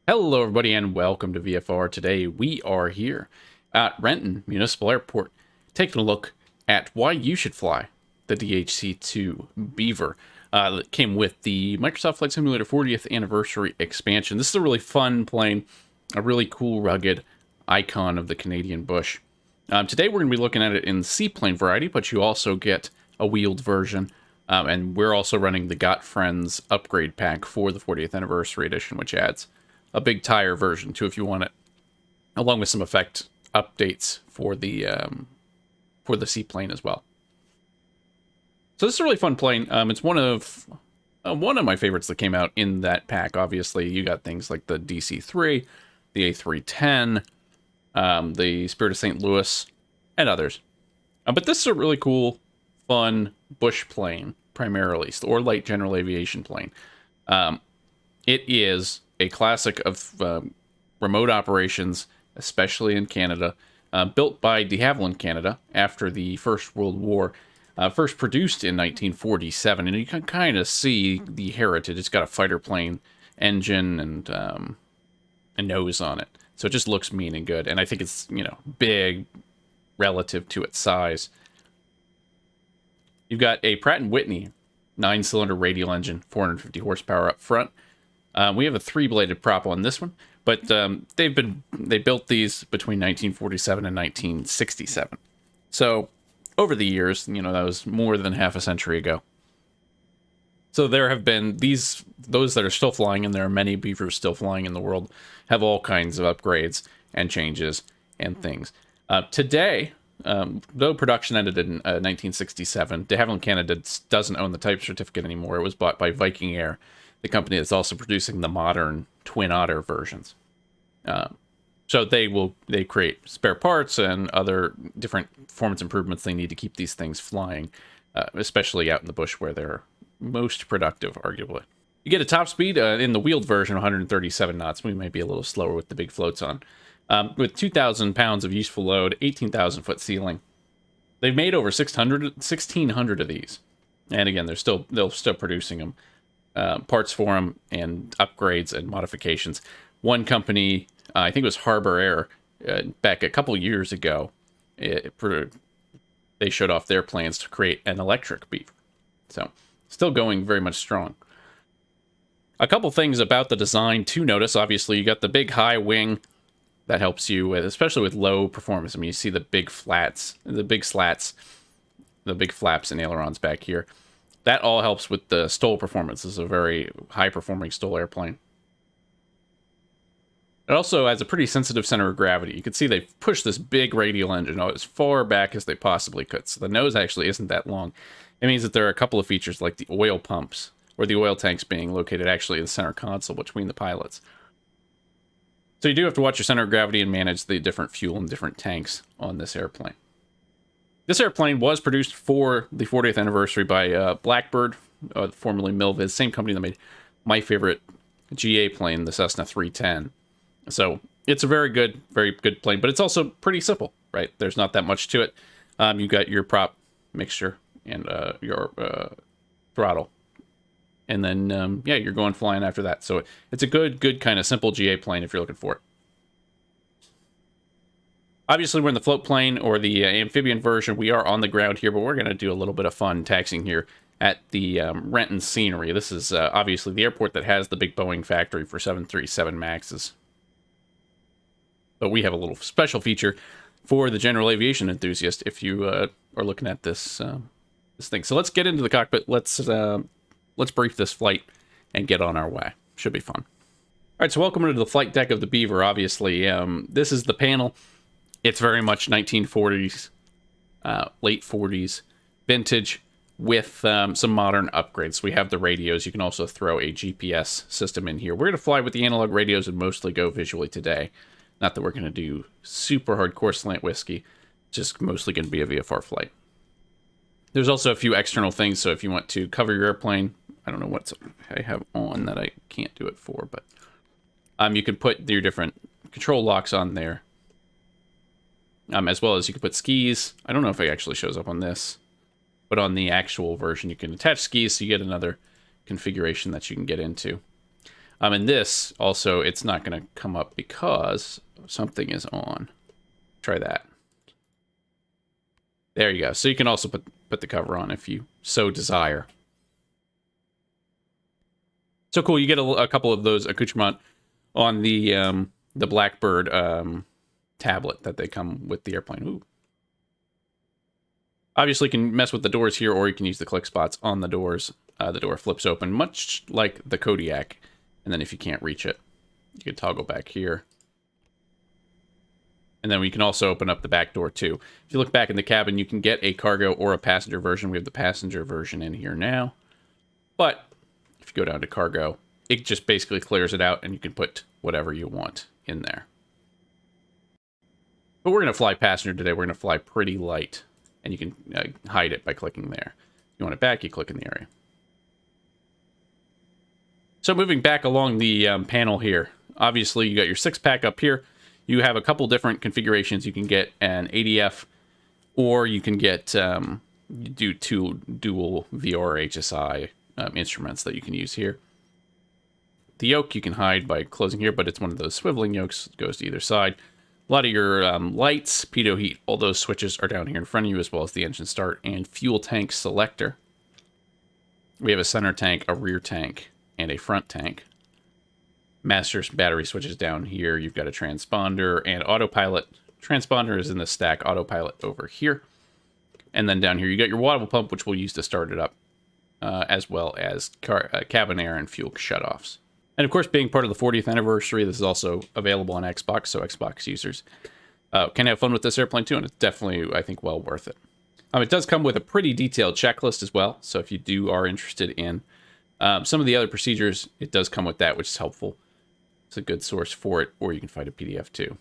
Hello, everybody, and welcome to VFR. Today, we are here at Renton Municipal Airport taking a look at why you should fly the DHC-2 Beaver that came with the Microsoft Flight Simulator 40th Anniversary expansion. This is a really fun plane, a really cool, rugged icon of the Canadian bush. Today, we're going to be looking at it in seaplane variety, but you also get a wheeled version. And we're also running the Got Friends upgrade pack for the 40th Anniversary Edition, which adds a big tire version too if you want it, along with some effect updates for the seaplane as well. So this is a really fun plane. It's one of my favorites that came out in that pack. Obviously, you got things like the DC-3, the A310, the Spirit of St. Louis, and others. But this is a really cool, fun bush plane, primarily, or light general aviation plane. It is a classic of remote operations, especially in Canada, built by de Havilland Canada after the First World War, first produced in 1947, and you can kind of see the heritage. It's got a fighter plane engine and a nose on it, so it just looks mean and good, and I think it's, big relative to its size. You've got a Pratt & Whitney 9-cylinder radial engine, 450 horsepower up front. We have a 3-bladed prop on this one, but they built these between 1947 and 1967. So over the years, that was more than half a century ago. So there have been those that are still flying, and there are many Beavers still flying in the world, have all kinds of upgrades and changes and things. Today, though production ended in 1967, de Havilland Canada doesn't own the type certificate anymore. It was bought by Viking Air, the company that's also producing the modern Twin Otter versions. So they create spare parts and other different performance improvements they need to keep these things flying, especially out in the bush where they're most productive, arguably. You get a top speed in the wheeled version, 137 knots. We might be a little slower with the big floats on. With 2,000 pounds of useful load, 18,000 foot ceiling. They've made over 1,600 of these. And again, they're still producing them. Parts for them and upgrades and modifications. One company, I think it was Harbor Air, back a couple years ago, they showed off their plans to create an electric Beaver. So, still going very much strong. A couple things about the design to notice. Obviously, you got the big high wing that helps you with, especially with low performance. I mean, you see the big flats, the big slats, the big flaps and ailerons back here. That all helps with the STOL performance. This is a very high-performing STOL airplane. It also has a pretty sensitive center of gravity. You can see they've pushed this big radial engine as far back as they possibly could. So the nose actually isn't that long. It means that there are a couple of features like the oil pumps, or the oil tanks being located actually in the center console between the pilots. So you do have to watch your center of gravity and manage the different fuel and different tanks on this airplane. This airplane was produced for the 40th anniversary by Blackbird, formerly Milviz, same company that made my favorite GA plane, the Cessna 310. So it's a very good plane, but it's also pretty simple, right? There's not that much to it. You got your prop mixture and your throttle. And then, you're going flying after that. So it's a good kind of simple GA plane if you're looking for it. Obviously, we're in the float plane or the amphibian version. We are on the ground here, but we're going to do a little bit of fun taxiing here at the Renton scenery. This is obviously the airport that has the big Boeing factory for 737 MAXs. But we have a little special feature for the general aviation enthusiast if you are looking at this thing. So let's get into the cockpit. Let's brief this flight and get on our way. Should be fun. All right, so welcome to the flight deck of the Beaver, obviously. This is the panel. It's very much 1940s, late 40s vintage with some modern upgrades. We have the radios. You can also throw a GPS system in here. We're going to fly with the analog radios and mostly go visually today. Not that we're going to do super hardcore slant whiskey. Just mostly going to be a VFR flight. There's also a few external things, so if you want to cover your airplane, I don't know what I have on that I can't do it for, but you can put your different control locks on there. As well as you can put skis. I don't know if it actually shows up on this, but on the actual version, you can attach skis, so you get another configuration that you can get into. And this also, it's not going to come up because something is on. Try that. There you go. So you can also put the cover on if you so desire. So cool. You get a couple of those accoutrements on the Blackbird tablet that they come with the airplane. Ooh. Obviously, you can mess with the doors here, or you can use the click spots on the doors. The door flips open, much like the Kodiak. And then if you can't reach it, you can toggle back here. And then we can also open up the back door, too. If you look back in the cabin, you can get a cargo or a passenger version. We have the passenger version in here now. But if you go down to cargo, it just basically clears it out, and you can put whatever you want in there. But we're going to fly passenger today. We're going to fly pretty light. And you can hide it by clicking there. If you want it back, you click in the area. So moving back along the panel here, obviously you got your 6-pack up here. You have a couple different configurations. You can get an ADF, or you can get do 2 dual VR HSI instruments that you can use here. The yoke you can hide by closing here, but it's one of those swiveling yokes that goes to either side. A lot of your lights, pitot heat, all those switches are down here in front of you, as well as the engine start and fuel tank selector. We have a center tank, a rear tank, and a front tank. Master's battery switches down here. You've got a transponder and autopilot. Transponder is in the stack, autopilot over here. And then down here you got your water pump, which we'll use to start it up, as well as cabin air and fuel shutoffs. And of course, being part of the 40th anniversary, this is also available on Xbox, so Xbox users can have fun with this airplane too, and it's definitely, I think, well worth it. It does come with a pretty detailed checklist as well, so if you are interested in some of the other procedures, it does come with that, which is helpful. It's a good source for it, or you can find a PDF too.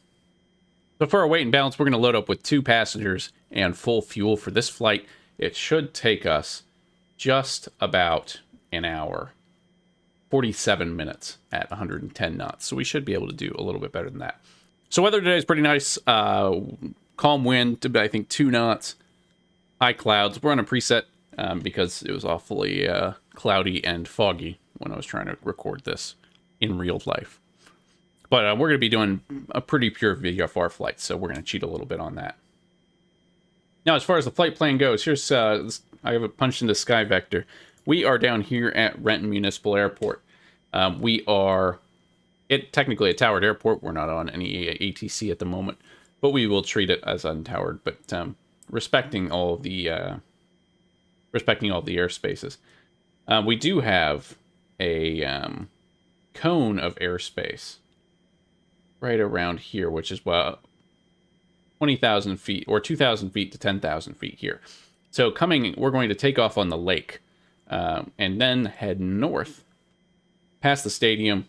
So for our weight and balance, we're going to load up with 2 passengers and full fuel for this flight. It should take us just about an hour, 47 minutes at 110 knots. So we should be able to do a little bit better than that. So weather today is pretty nice. Calm wind to, I think, 2 knots. High clouds. We're on a preset because it was awfully cloudy and foggy when I was trying to record this in real life. But we're going to be doing a pretty pure VFR flight, so we're going to cheat a little bit on that. Now, as far as the flight plan goes, here's I have it punched into SkyVector. We are down here at Renton Municipal Airport. We are technically a towered airport. We're not on any ATC at the moment, but we will treat it as untowered. But respecting all the airspaces, we do have a cone of airspace right around here, which is 20,000 feet or 2,000 feet to 10,000 feet here. So we're going to take off on the lake and then head north past the stadium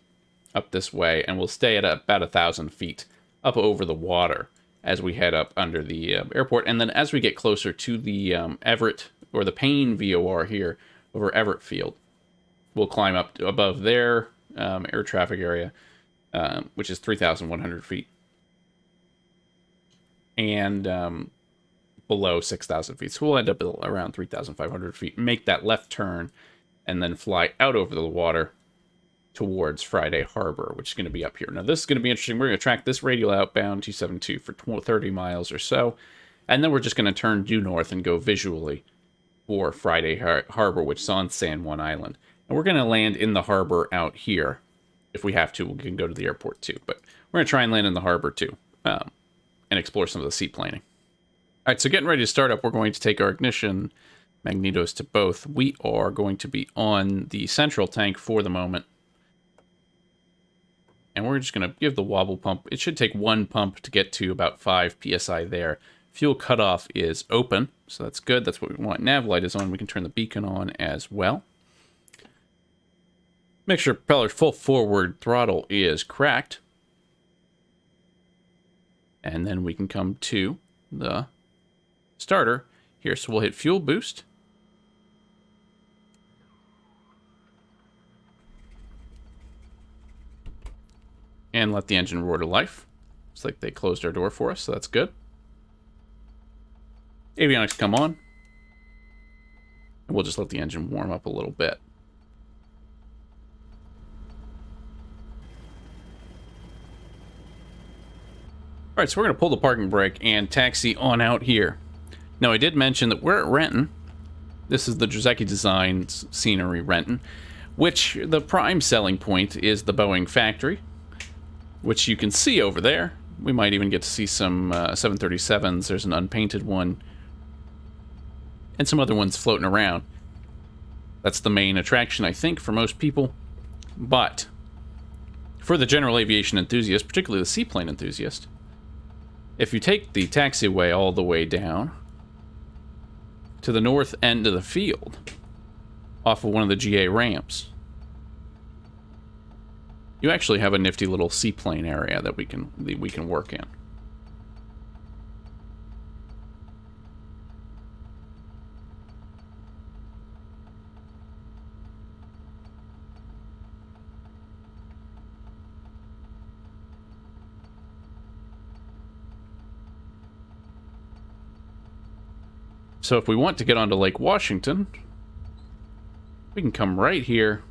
up this way, and we'll stay at about 1,000 feet up over the water as we head up under the airport. And then as we get closer to the Everett or the Payne VOR here over Everett Field, we'll climb up above their air traffic area, which is 3,100 feet. And below 6,000 feet. So we'll end up around 3,500 feet. Make that left turn and then fly out over the water towards Friday Harbor, which is going to be up here. Now, this is going to be interesting. We're going to track this radial outbound 272 for 30 miles or so. And then we're just going to turn due north and go visually for Friday Harbor, which is on San Juan Island. And we're going to land in the harbor out here. If we have to, we can go to the airport too. But we're going to try and land in the harbor too and explore some of the seaplaning. All right, so getting ready to start up, we're going to take our ignition magnetos to both. We are going to be on the central tank for the moment. And we're just going to give the wobble pump. It should take 1 pump to get to about 5 PSI there. Fuel cutoff is open, so that's good. That's what we want. Nav light is on. We can turn the beacon on as well. Make sure propeller's full forward throttle is cracked. And then we can come to the starter here. So we'll hit fuel boost. And let the engine roar to life. Looks like they closed our door for us, so that's good. Avionics come on. And we'll just let the engine warm up a little bit. All right, so we're going to pull the parking brake and taxi on out here. Now, I did mention that we're at Renton. This is the Drzecki Designs Scenery Renton, which the prime selling point is the Boeing factory, which you can see over there. We might even get to see some 737s. There's an unpainted one and some other ones floating around. That's the main attraction, I think, for most people. But for the general aviation enthusiast, particularly the seaplane enthusiast, if you take the taxiway all the way down to the north end of the field, off of one of the GA ramps, you actually have a nifty little seaplane area that we can work in. So if we want to get onto Lake Washington, we can come right here.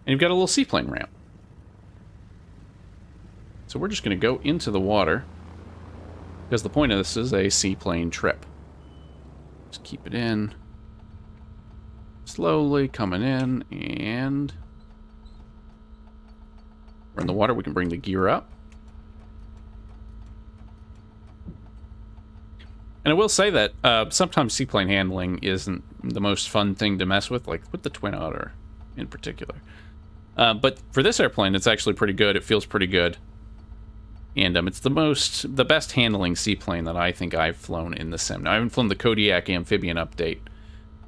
And you've got a little seaplane ramp. So we're just going to go into the water, because the point of this is a seaplane trip. Just keep it in. Slowly coming in, and we're in the water. We can bring the gear up. And I will say that sometimes seaplane handling isn't the most fun thing to mess with, like with the Twin Otter in particular. But for this airplane, it's actually pretty good. It feels pretty good. And it's the best handling seaplane that I think I've flown in the sim. Now, I haven't flown the Kodiak amphibian update,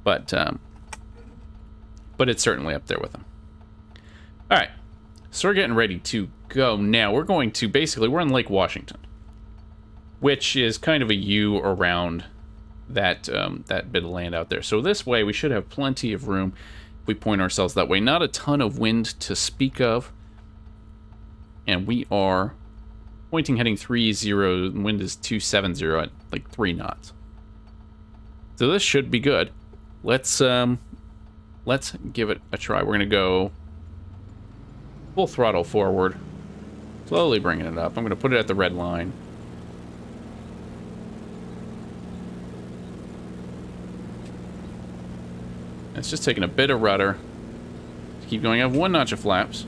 but it's certainly up there with them. All right, so we're getting ready to go now. We're going to, basically, we're in Lake Washington, which is kind of a U around that that bit of land out there. So this way, we should have plenty of room if we point ourselves that way. Not a ton of wind to speak of. And we are pointing heading 30, wind is 270 at like 3 knots. So this should be good. Let's give it a try. We're going to go full throttle forward. Slowly bringing it up. I'm going to put it at the red line. It's just taking a bit of rudder. Keep going. I have 1 notch of flaps.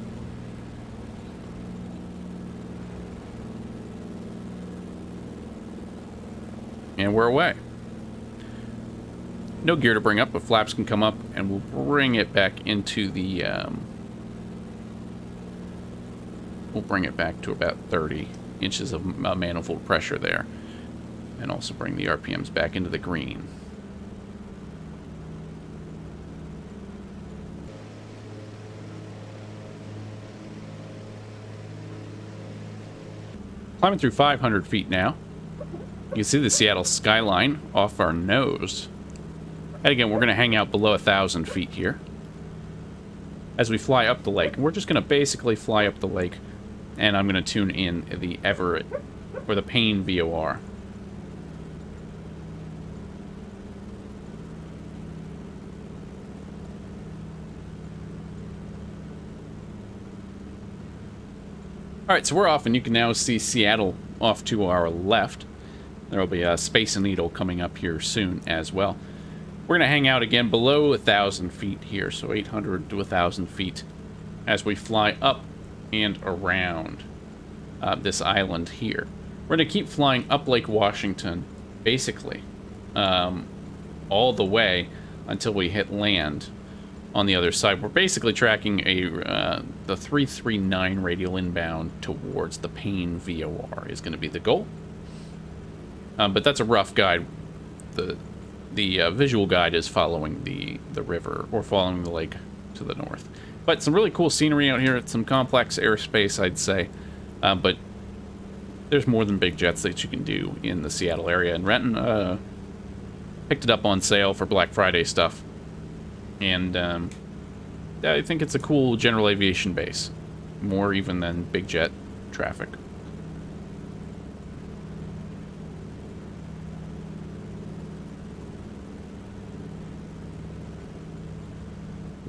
And we're away. No gear to bring up, but flaps can come up, and we'll bring it back into the... we'll bring it back to about 30 inches of manifold pressure there. And also bring the RPMs back into the green. Climbing through 500 feet now. You can see the Seattle skyline off our nose. And again, we're going to hang out below 1,000 feet here as we fly up the lake. We're just going to basically fly up the lake, and I'm going to tune in the Everett or the Payne VOR. Alright, so we're off, and you can now see Seattle off to our left. There will be a Space Needle coming up here soon as well. We're going to hang out again below 1,000 feet here, so 800 to 1,000 feet, as we fly up and around this island here. We're going to keep flying up Lake Washington, basically, all the way until we hit land on the other side. We're basically tracking the 339 radial inbound towards the Payne VOR is going to be the goal. But that's a rough guide. The visual guide is following the river, or following the lake to the north. But some really cool scenery out here. It's some complex airspace, I'd say. But there's more than big jets that you can do in the Seattle area. And Renton picked it up on sale for Black Friday stuff. And I think it's a cool general aviation base. More even than big jet traffic.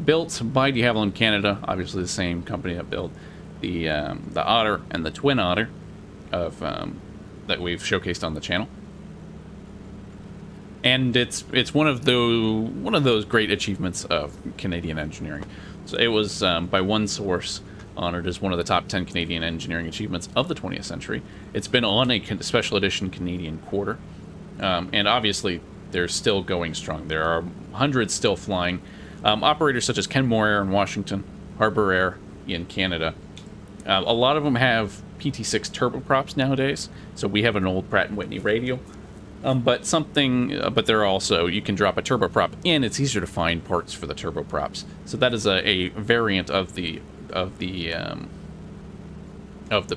Built by de Havilland Canada, obviously the same company that built the Otter and the Twin Otter of that we've showcased on the channel. And it's one of those great achievements of Canadian engineering. So it was by one source honored as one of the top 10 Canadian engineering achievements of the 20th century. It's been on a special edition Canadian Quarter, and obviously they're still going strong. There are hundreds still flying. Operators such as Kenmore Air in Washington, Harbour Air in Canada. A lot of them have PT6 turboprops nowadays. So we have an old Pratt & Whitney radial. But they're also, you can drop a turboprop in. It's easier to find parts for the turboprops. So that is a variant of the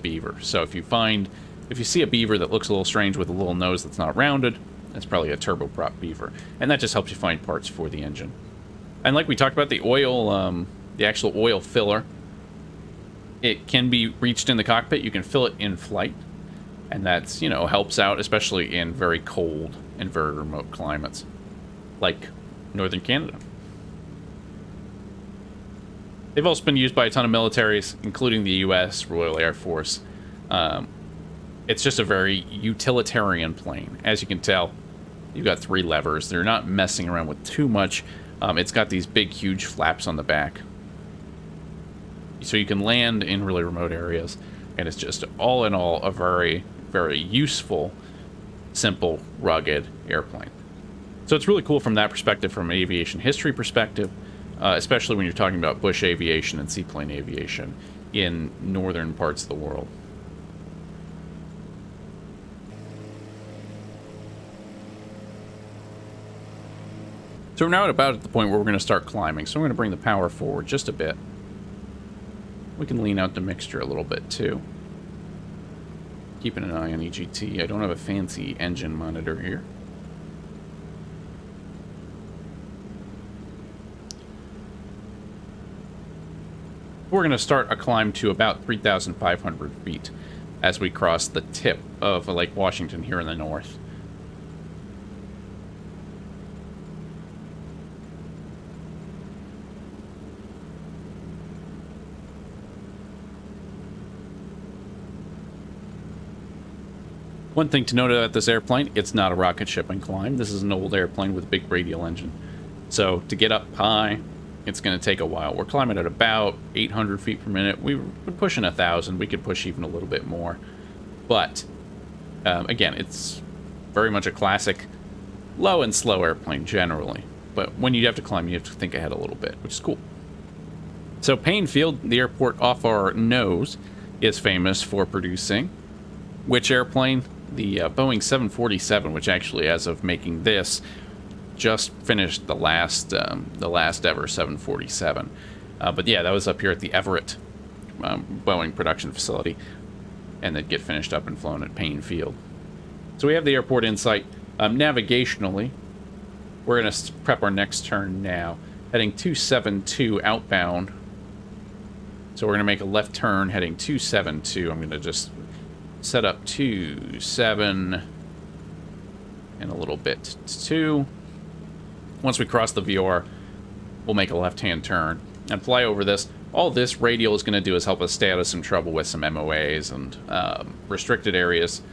Beaver. So if you see a Beaver that looks a little strange with a little nose that's not rounded, that's probably a turboprop Beaver, and that just helps you find parts for the engine. And like we talked about, the oil, the actual oil filler, it can be reached in the cockpit. You can fill it in flight. And that's, helps out, especially in very cold and very remote climates, like northern Canada. They've also been used by a ton of militaries, including the U.S. Royal Air Force. It's just a very utilitarian plane. As you can tell, you've got 3 levers. They're not messing around with too much. It's got these big, huge flaps on the back. So you can land in really remote areas. And it's just, all in all, a very, very useful, simple, rugged airplane. So it's really cool from that perspective, from an aviation history perspective, especially when you're talking about bush aviation and seaplane aviation in northern parts of the world. So we're now about at the point where we're going to start climbing. So I'm going to bring the power forward just a bit. We can lean out the mixture a little bit too. Keeping an eye on EGT. I don't have a fancy engine monitor here. We're going to start a climb to about 3,500 feet as we cross the tip of Lake Washington here in the north. One thing to note about this airplane, it's not a rocket ship and climb. This is an old airplane with a big radial engine. So to get up high, it's going to take a while. We're climbing at about 800 feet per minute. We're pushing 1,000. We could push even a little bit more. But, again, it's very much a classic low and slow airplane generally. But when you have to climb, you have to think ahead a little bit, which is cool. So Payne Field, the airport off our nose, is famous for producing which airplane? The Boeing 747, which actually, as of making this, just finished the last ever 747. But yeah, that was up here at the Everett Boeing production facility, and they'd get finished up and flown at Payne Field. So we have the airport in sight. Navigationally, we're going to prep our next turn now, heading 272 outbound. So we're going to make a left turn heading 272. I'm going to just set up 27 and a little bit 2. Once we cross the VR, we'll make a left-hand turn and fly over this. All this radial is going to do is help us stay out of some trouble with some MOAs and restricted areas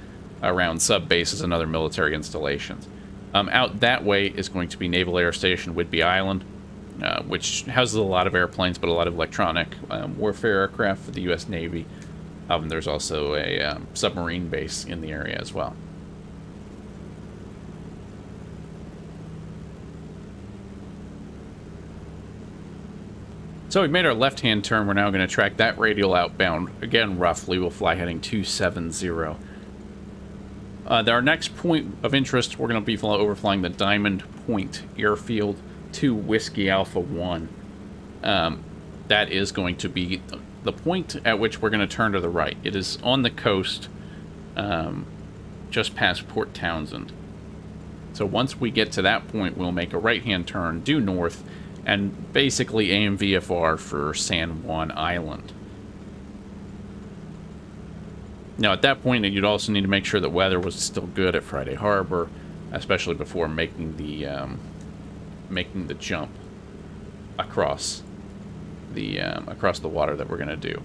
around sub-bases and other military installations. Out that way is going to be Naval Air Station Whidbey Island, which houses a lot of airplanes, but a lot of electronic warfare aircraft for the U.S. Navy. There's also a submarine base in the area as well. So we've made our left-hand turn. We're now going to track that radial outbound. Again, roughly, we'll fly heading 270. Our next point of interest, we're going to be overflying the Diamond Point Airfield to Whiskey Alpha 1. That is going to be the point at which we're going to turn to the right. It is on the coast, just past Port Townsend. So once we get to that point, we'll make a right-hand turn due north, and basically aim VFR for San Juan Island. Now, at that point, you'd also need to make sure that weather was still good at Friday Harbor, especially before making the jump across the water that we're going to do.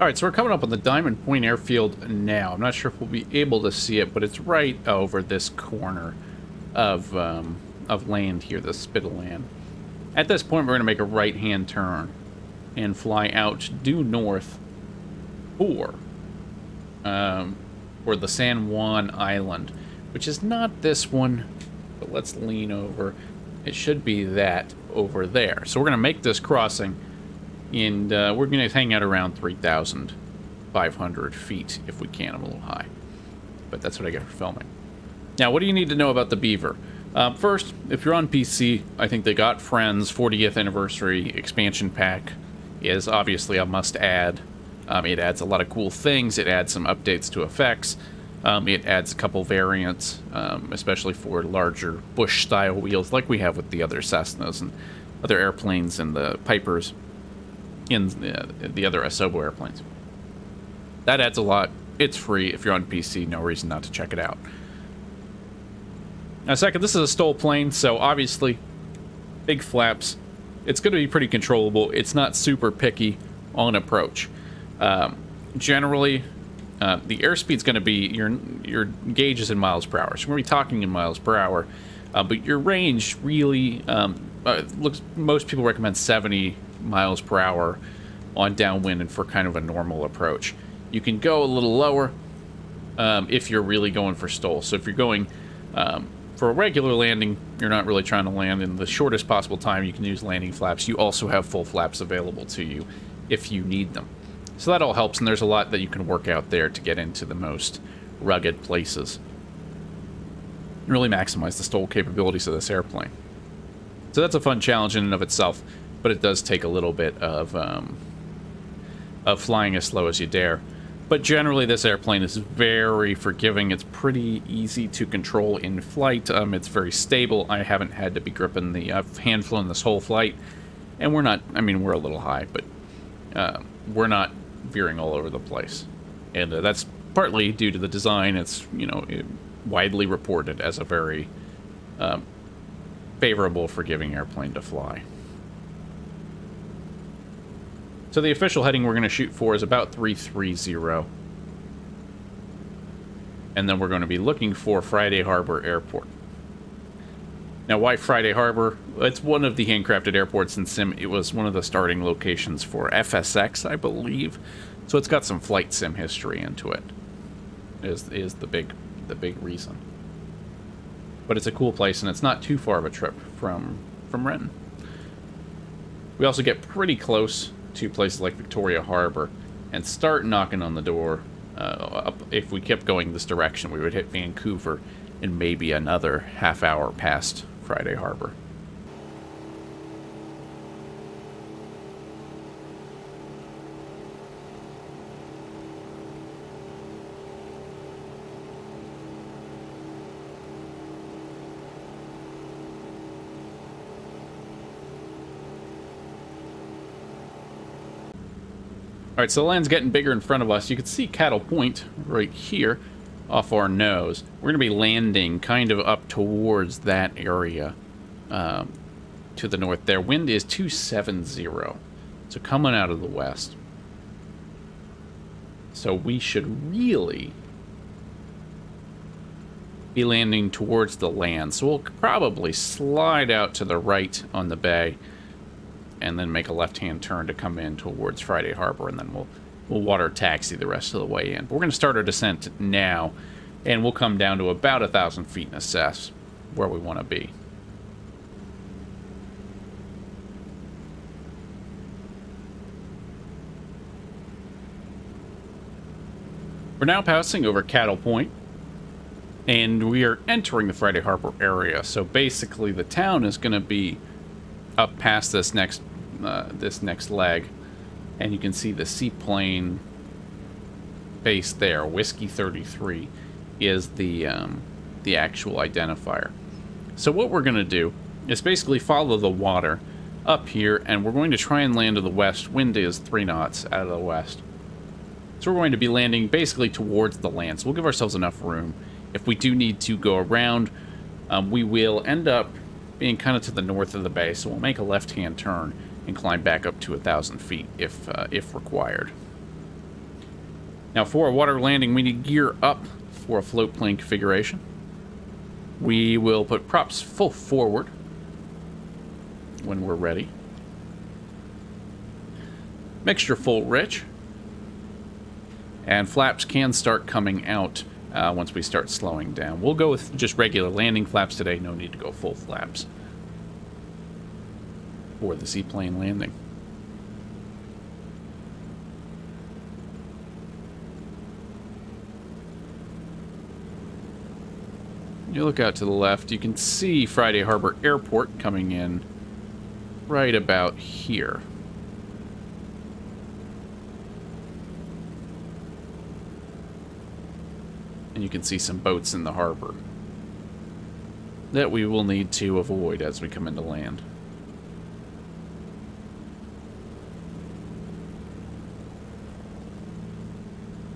All right, so we're coming up on the Diamond Point Airfield now. I'm not sure if we'll be able to see it, but it's right over this corner of land here, the spit of land. At this point, we're going to make a right-hand turn and fly out due north for the San Juan Island, which is not this one, but let's lean over. It should be that over there. So we're going to make this crossing, and we're going to hang out around 3,500 feet if we can. I'm a little high, but that's what I get for filming. Now, what do you need to know about the Beaver? First, if you're on PC, I think they got Friends 40th Anniversary Expansion Pack is obviously a must-add. It adds a lot of cool things. It adds some updates to effects. It adds a couple variants, especially for larger bush-style wheels like we have with the other Cessnas and other airplanes and the Pipers in the other Asobo airplanes. That adds a lot. It's free. If you're on PC, no reason not to check it out. Now, second, this is a STOL plane, so obviously, big flaps. It's going to be pretty controllable. It's not super picky on approach. Generally, the airspeed's going to be, your gauge is in miles per hour. So we're going to be talking in miles per hour. But your range really, most people recommend 70 miles per hour on downwind and for kind of a normal approach. You can go a little lower if you're really going for STOL. So if you're going for a regular landing, you're not really trying to land in the shortest possible time, you can use landing flaps. You also have full flaps available to you if you need them. So that all helps, and there's a lot that you can work out there to get into the most rugged places and really maximize the STOL capabilities of this airplane. So that's a fun challenge in and of itself, but it does take a little bit of flying as slow as you dare. But generally, this airplane is very forgiving. It's pretty easy to control in flight. It's very stable. I haven't had to be gripping the... I've hand flown this whole flight, and we're not... I mean, we're a little high, but we're not veering all over the place. And that's partly due to the design. It's, widely reported as a very favorable, forgiving airplane to fly. So the official heading we're going to shoot for is about 330. And then we're going to be looking for Friday Harbor Airport. Now, why Friday Harbor? It's one of the handcrafted airports in Sim. It was one of the starting locations for FSX, I believe. So it's got some flight sim history into it. Is the big reason. But it's a cool place, and it's not too far of a trip from Renton. We also get pretty close to places like Victoria Harbor and start knocking on the door. If we kept going this direction, we would hit Vancouver in maybe another half hour past Friday Harbor. Alright, so the land's getting bigger in front of us. You can see Cattle Point right here off our nose. We're going to be landing kind of up towards that area to the north there. Wind is 270, so coming out of the west. So we should really be landing towards the land. So we'll probably slide out to the right on the bay and then make a left-hand turn to come in towards Friday Harbor, and then we'll water taxi the rest of the way in. But we're going to start our descent now, and we'll come down to about 1,000 feet and assess where we want to be. We're now passing over Cattle Point, and we are entering the Friday Harbor area. So basically, the town is going to be up past this next leg, and you can see the seaplane base there. Whiskey 33 is the actual identifier. So what we're going to do is basically follow the water up here, and we're going to try and land to the west. Wind is 3 knots out of the west. So we're going to be landing basically towards the land. So we'll give ourselves enough room. If we do need to go around, we will end up being kind of to the north of the bay. So we'll make a left-hand turn and climb back up to 1,000 feet if required. Now for a water landing, we need to gear up for a float plane configuration. We will put props full forward when we're ready. Mixture full rich. And flaps can start coming out once we start slowing down. We'll go with just regular landing flaps today. No need to go full flaps for the seaplane landing. You look out to the left, you can see Friday Harbor Airport coming in right about here. And you can see some boats in the harbor that we will need to avoid as we come into land.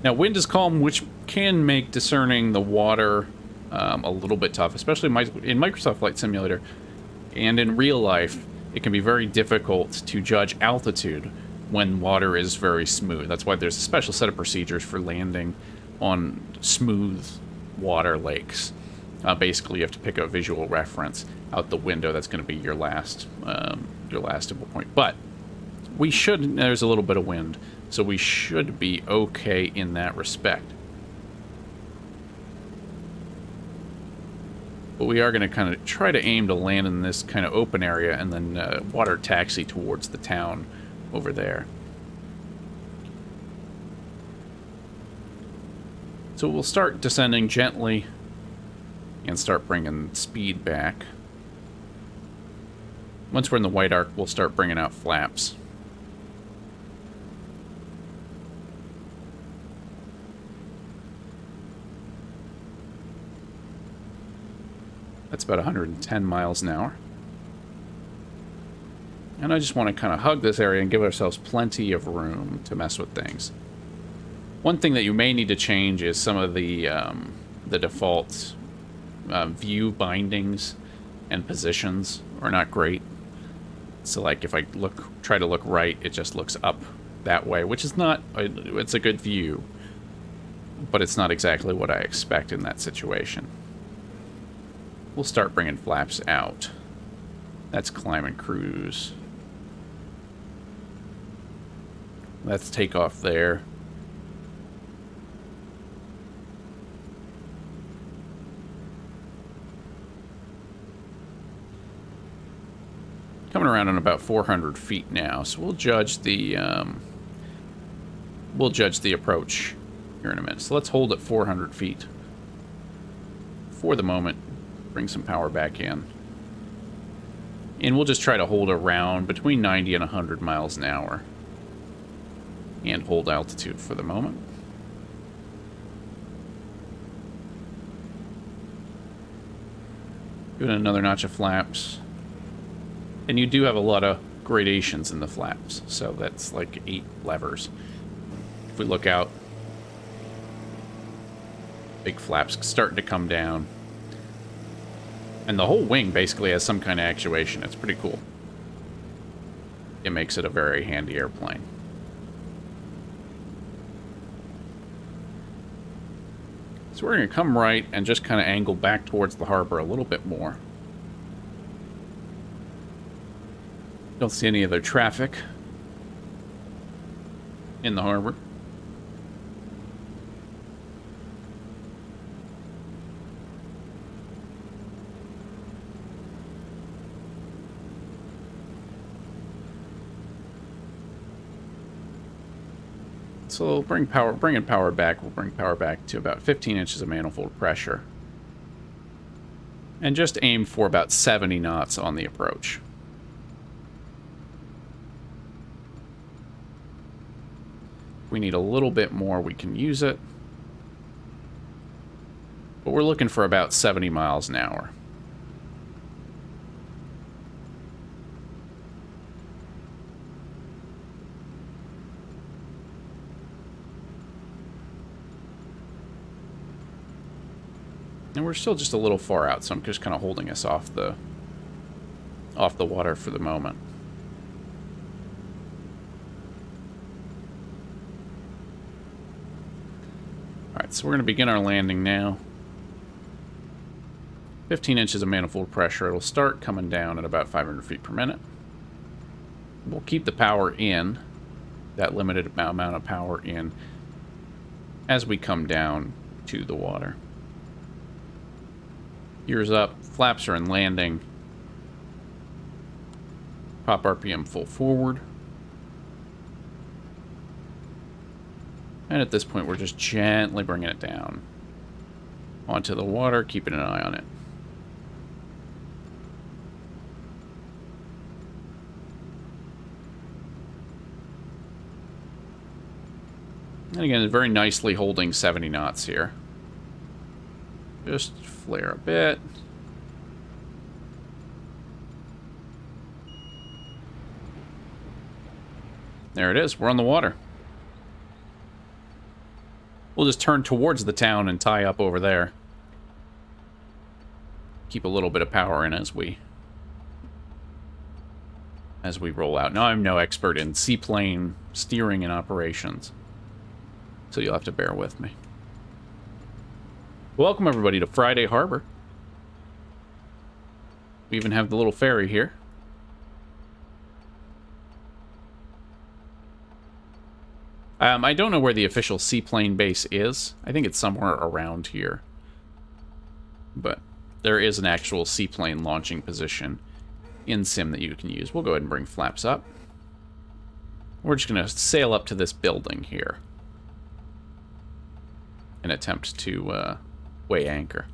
Now, wind is calm, which can make discerning the water a little bit tough, especially in Microsoft Flight Simulator. And in real life, it can be very difficult to judge altitude when water is very smooth. That's why there's a special set of procedures for landing on smooth water lakes. Basically, you have to pick a visual reference out the window. That's going to be your last stable point. But there's a little bit of wind, so we should be okay in that respect. But we are going to kind of try to aim to land in this kind of open area and then water taxi towards the town over there. So we'll start descending gently and start bringing speed back. Once we're in the white arc, we'll start bringing out flaps. That's about 110 miles an hour. And I just want to kind of hug this area and give ourselves plenty of room to mess with things. One thing that you may need to change is some of the default view bindings and positions are not great. So like if I try to look right, it just looks up that way, which is not, it's a good view, but it's not exactly what I expect in that situation. We'll start bringing flaps out. That's climb and cruise. Let's take off there. Coming around on about 400 feet now, so we'll judge the approach here in a minute. So let's hold at 400 feet for the moment. Bring some power back in. And we'll just try to hold around between 90 and 100 miles an hour. And hold altitude for the moment. Give it another notch of flaps. And you do have a lot of gradations in the flaps. So that's like 8 levers. If we look out, big flaps starting to come down. And the whole wing basically has some kind of actuation. It's pretty cool. It makes it a very handy airplane. So we're going to come right and just kind of angle back towards the harbor a little bit more. Don't see any other traffic in the harbor. So we'll bringing power back. We'll bring power back to about 15 inches of manifold pressure. And just aim for about 70 knots on the approach. If we need a little bit more, we can use it. But we're looking for about 70 miles an hour. And we're still just a little far out, so I'm just kind of holding us off the water for the moment. so we're going to begin our landing now. 15 inches of manifold pressure. It'll start coming down at about 500 feet per minute. We'll keep the power in, that limited amount of power in, as we come down to the water. Gears up, flaps are in landing. Pop RPM full forward. And at this point, we're just gently bringing it down onto the water, keeping an eye on it. And again, very nicely holding 70 knots here. Just flare a bit. There it is. We're on the water. We'll just turn towards the town and tie up over there. Keep a little bit of power in as we roll out. Now, I'm no expert in seaplane steering and operations, so you'll have to bear with me. Welcome, everybody, to Friday Harbor. We even have the little ferry here. I don't know where the official seaplane base is. I think it's somewhere around here. But there is an actual seaplane launching position in Sim that you can use. We'll go ahead and bring flaps up. We're just going to sail up to this building here and attempt to weigh anchor.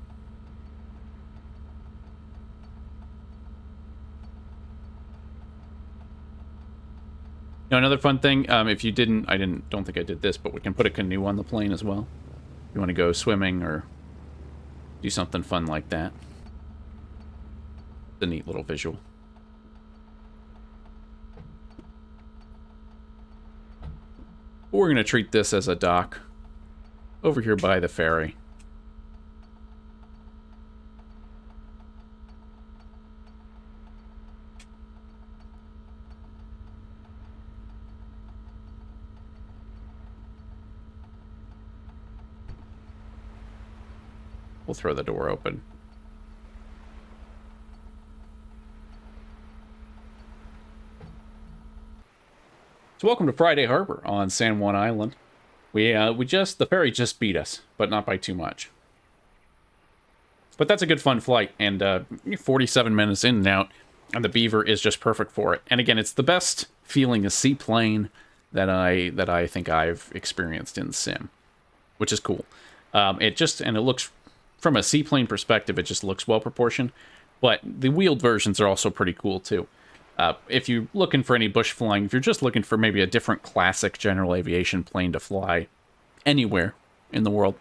Now, another fun thing, if you didn't, don't think I did this, but we can put a canoe on the plane as well. If you want to go swimming or do something fun like that. It's a neat little visual. We're going to treat this as a dock over here by the ferry. We'll throw the door open. So welcome to Friday Harbor on San Juan Island. The ferry just beat us, but not by too much. But that's a good fun flight, and 47 minutes in and out, and the Beaver is just perfect for it. And again, it's the best feeling a seaplane that I think I've experienced in Sim, which is cool. It looks, from a seaplane perspective, it just looks well proportioned, but the wheeled versions are also pretty cool too. If you're looking for any bush flying, if you're just looking for maybe a different classic general aviation plane to fly anywhere in the world,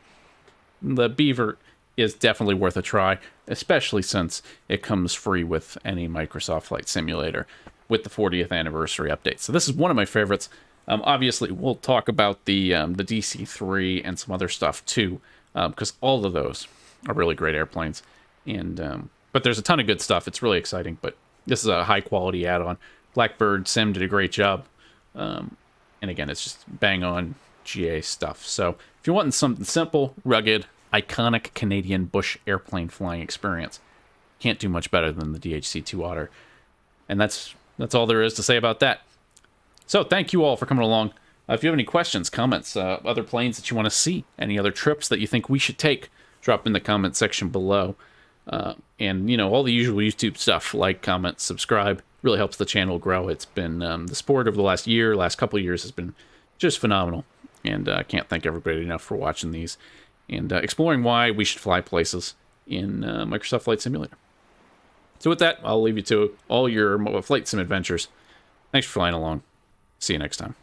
the Beaver is definitely worth a try, especially since it comes free with any Microsoft Flight Simulator with the 40th anniversary update. So this is one of my favorites. Obviously, we'll talk about the DC-3 and some other stuff too, because all of those are really great airplanes. And but there's a ton of good stuff. It's really exciting, but this is a high-quality add-on. Blackbird Sim did a great job. And again, it's just bang-on GA stuff. So if you're wanting something simple, rugged, iconic Canadian bush airplane flying experience, can't do much better than the DHC-2 Otter. And that's all there is to say about that. So thank you all for coming along. If you have any questions, comments, other planes that you want to see, any other trips that you think we should take, drop in the comment section below. And, all the usual YouTube stuff, like, comment, subscribe, really helps the channel grow. It's been, the support over the last couple of years has been just phenomenal. And I can't thank everybody enough for watching these and exploring why we should fly places in Microsoft Flight Simulator. So with that, I'll leave you to all your flight sim adventures. Thanks for flying along. See you next time.